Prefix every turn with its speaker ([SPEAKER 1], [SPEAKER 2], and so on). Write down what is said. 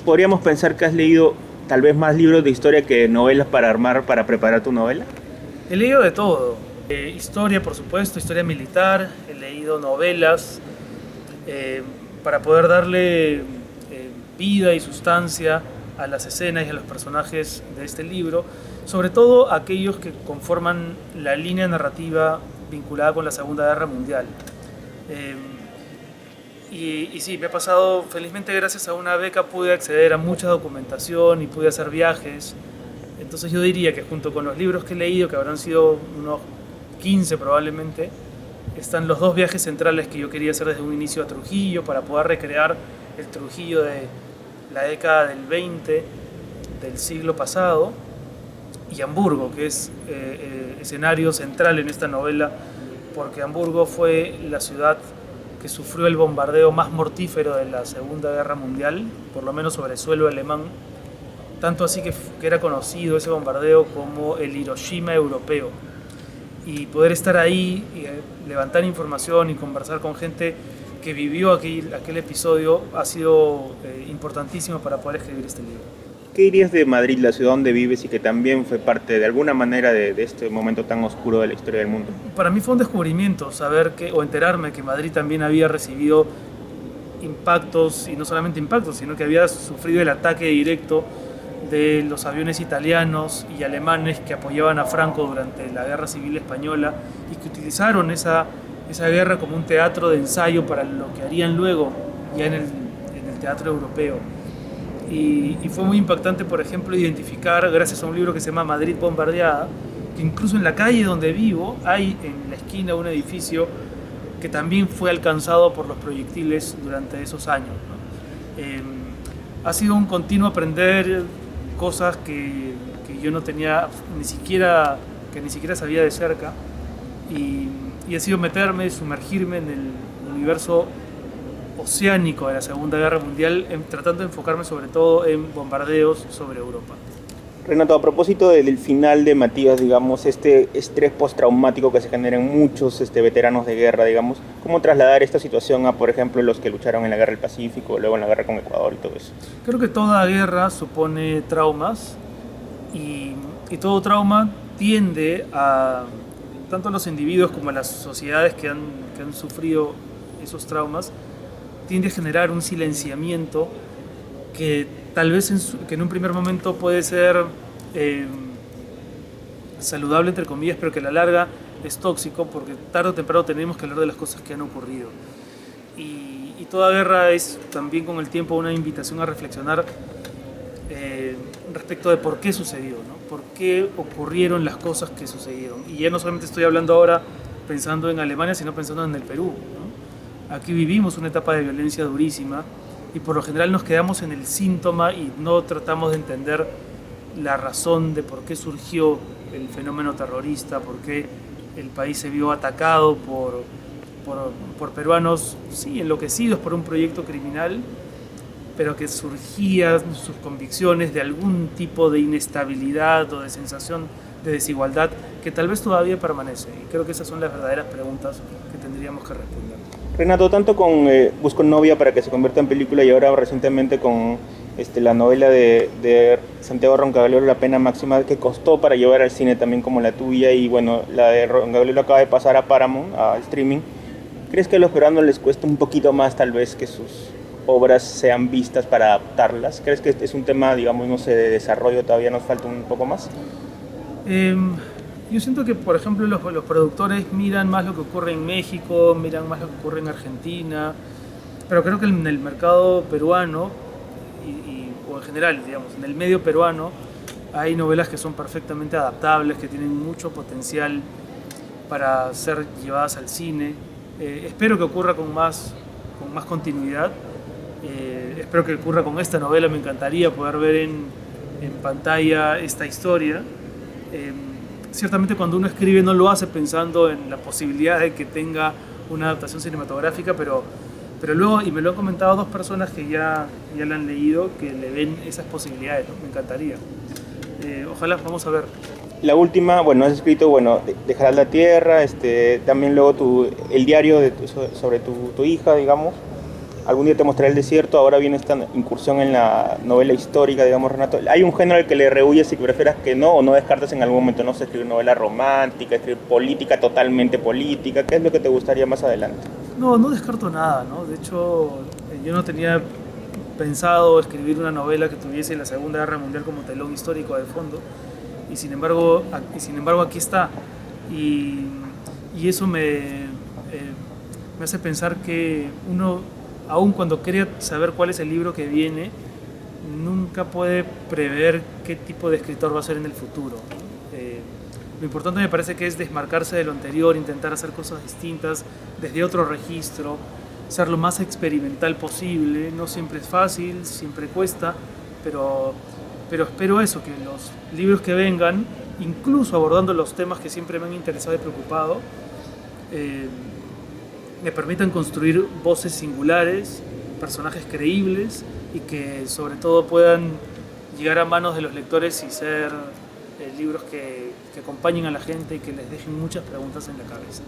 [SPEAKER 1] podríamos pensar que has leído tal vez más libros de historia que novelas para preparar tu novela.
[SPEAKER 2] He leído de todo. Historia, por supuesto, historia militar, he leído novelas para poder darle vida y sustancia a las escenas y a los personajes de este libro, sobre todo aquellos que conforman la línea narrativa vinculada con la Segunda Guerra Mundial. Y sí, me ha pasado, felizmente gracias a una beca pude acceder a mucha documentación y pude hacer viajes. Entonces yo diría que junto con los libros que he leído, que habrán sido unos 15 probablemente, están los dos viajes centrales que yo quería hacer desde un inicio a Trujillo para poder recrear el Trujillo de la década del 20 del siglo pasado, y Hamburgo, que es escenario central en esta novela, porque Hamburgo fue la ciudad que sufrió el bombardeo más mortífero de la Segunda Guerra Mundial, por lo menos sobre suelo alemán, tanto así que era conocido ese bombardeo como el Hiroshima europeo. Y poder estar ahí, y levantar información y conversar con gente que vivió aquel episodio ha sido importantísimo para poder escribir este libro.
[SPEAKER 1] ¿Qué dirías de Madrid, la ciudad donde vives y que también fue parte de alguna manera de este momento tan oscuro de la historia del mundo?
[SPEAKER 2] Para mí fue un descubrimiento saber o enterarme que Madrid también había recibido impactos, y no solamente impactos, sino que había sufrido el ataque directo de los aviones italianos y alemanes que apoyaban a Franco durante la Guerra Civil Española y que utilizaron esa guerra como un teatro de ensayo para lo que harían luego ya en el teatro europeo. Y fue muy impactante, por ejemplo, identificar, gracias a un libro que se llama Madrid bombardeada, que incluso en la calle donde vivo hay en la esquina un edificio que también fue alcanzado por los proyectiles durante esos años, ¿no? Ha sido un continuo aprender cosas que yo no tenía ni siquiera sabía de cerca, y ha sido sumergirme en el universo oceánico de la Segunda Guerra Mundial, tratando de enfocarme sobre todo en bombardeos sobre Europa.
[SPEAKER 1] Renato, a propósito del final de Matías, digamos, este estrés postraumático que se genera en muchos veteranos de guerra, digamos, ¿cómo trasladar esta situación a, por ejemplo, los que lucharon en la Guerra del Pacífico, luego en la guerra con Ecuador y todo eso?
[SPEAKER 2] Creo que toda guerra supone traumas, y todo trauma tiende a, tanto a los individuos como a las sociedades que han sufrido esos traumas, tiende a generar un silenciamiento que tal vez que en un primer momento puede ser saludable, entre comillas, pero que a la larga es tóxico, porque tarde o temprano tenemos que hablar de las cosas que han ocurrido. Y toda guerra es también con el tiempo una invitación a reflexionar respecto de por qué sucedió, ¿no? Por qué ocurrieron las cosas que sucedieron. Y ya no solamente estoy hablando ahora pensando en Alemania, sino pensando en el Perú, ¿no? Aquí vivimos una etapa de violencia durísima, y por lo general nos quedamos en el síntoma y no tratamos de entender la razón de por qué surgió el fenómeno terrorista, por qué el país se vio atacado por peruanos, sí, enloquecidos por un proyecto criminal, pero que surgían sus convicciones de algún tipo de inestabilidad o de sensación de desigualdad que tal vez todavía permanece. Y creo que esas son las verdaderas preguntas que tendríamos que responder.
[SPEAKER 1] Renato, tanto con Busco novia para que se convierta en película, y ahora recientemente con la novela de Santiago Roncagaliolo, La pena máxima, que costó para llevar al cine también como la tuya, y bueno, la de Roncagaliolo acaba de pasar a Paramount, a streaming. ¿Crees que a los peruanos les cuesta un poquito más tal vez que sus obras sean vistas para adaptarlas? ¿Crees que es un tema, digamos, no sé, de desarrollo, todavía nos falta un poco más?
[SPEAKER 2] Yo siento que, por ejemplo, los productores miran más lo que ocurre en México, miran más lo que ocurre en Argentina, pero creo que en el mercado peruano, o en general, digamos, en el medio peruano, hay novelas que son perfectamente adaptables, que tienen mucho potencial para ser llevadas al cine. Espero que ocurra con más continuidad. Espero que ocurra con esta novela. Me encantaría poder ver en pantalla esta historia. Ciertamente cuando uno escribe no lo hace pensando en la posibilidad de que tenga una adaptación cinematográfica, pero luego, y me lo han comentado dos personas que ya la han leído, que le ven esas posibilidades, ¿no? Me encantaría. Ojalá, vamos a ver.
[SPEAKER 1] La última, bueno, has escrito, bueno, Dejarás la tierra, también luego el diario sobre tu hija, digamos. Algún día te mostraré el desierto, ahora viene esta incursión en la novela histórica, digamos, Renato. ¿Hay un género al que le rehuyes y que prefieras que no, o no descartas en algún momento, no sé, escribir novela romántica, escribir política, totalmente política? ¿Qué es lo que te gustaría más adelante?
[SPEAKER 2] No, no descarto nada, ¿no? De hecho, yo no tenía pensado escribir una novela que tuviese la Segunda Guerra Mundial como telón histórico de fondo, y sin embargo aquí está. Y, y eso me hace pensar que uno, aun cuando quiere saber cuál es el libro que viene, nunca puede prever qué tipo de escritor va a ser en el futuro. Lo importante me parece que es desmarcarse de lo anterior, intentar hacer cosas distintas desde otro registro, ser lo más experimental posible. No siempre es fácil, siempre cuesta, pero, pero espero eso, que los libros que vengan, incluso abordando los temas que siempre me han interesado y preocupado, eh, me permitan construir voces singulares, personajes creíbles y que sobre todo puedan llegar a manos de los lectores y ser libros que acompañen a la gente y que les dejen muchas preguntas en la cabeza.